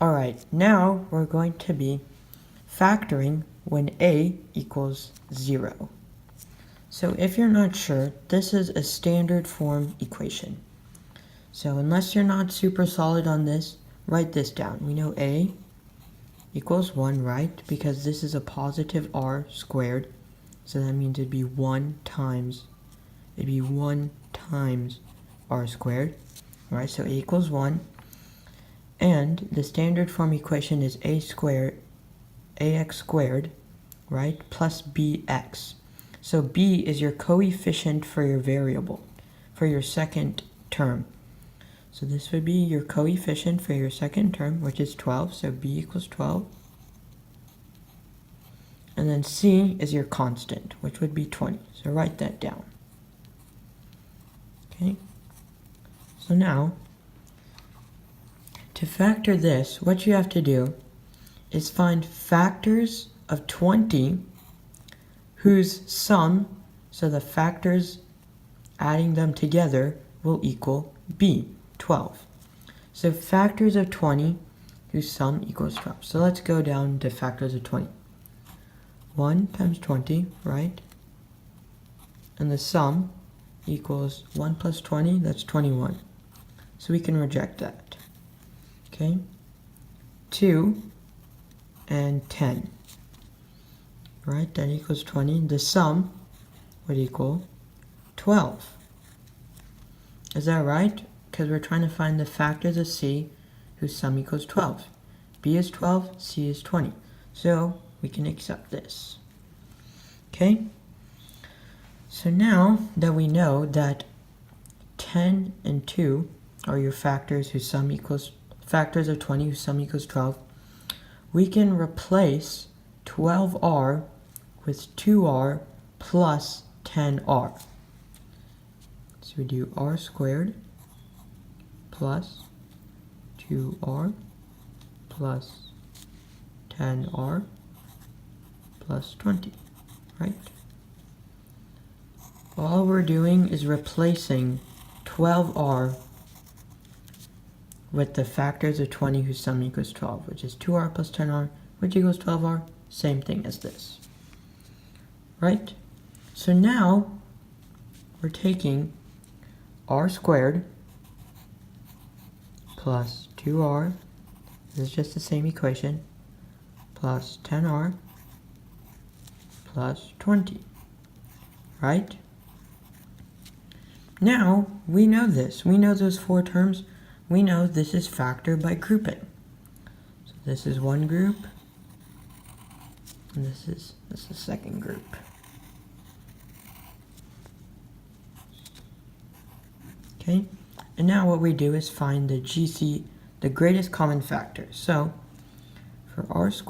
Alright, now we're going to be factoring when a equals 0. So if you're not sure, this is a standard form equation. So unless you're not super solid on this, write this down. We know a equals 1, right? Because this is a positive r squared. So that means it'd be 1 times r squared. Right, so a equals 1. And the standard form equation is ax squared, right, plus bx. So b is your coefficient for your variable, for your second term. So this would be your coefficient for your second term, which is 12, so b equals 12. And then c is your constant, which would be 20. So write that down. Okay. So now, to factor this, what you have to do is find factors of 20 whose sum, so the factors adding them together, will equal b, 12. So factors of 20 whose sum equals 12. So let's go down to factors of 20. 1 times 20, right? And the sum equals 1 plus 20, that's 21. So we can reject that. Okay? 2 and 10. Right, that equals 20. The sum would equal 12. Is that right? Because we're trying to find the factors of c whose sum equals 12. b is 12, c is 20. So we can accept this. Okay? So now that we know that 10 and 2 are your factors whose sum equals, factors of 20 whose sum equals 12, we can replace 12r with 2r plus 10r. So we do r squared plus 2r plus 10r plus 20, right? All we're doing is replacing 12r with the factors of 20 whose sum equals 12, which is 2r plus 10r, which equals 12r, same thing as this. Right? So now we're taking r squared plus 2r, this is just the same equation, plus 10r plus 20. Right? Now we know this. We know those four terms. We know this is factored by grouping. So this is one group, and this is the second group. Okay, and now what we do is find the GC, the greatest common factor. So for r squared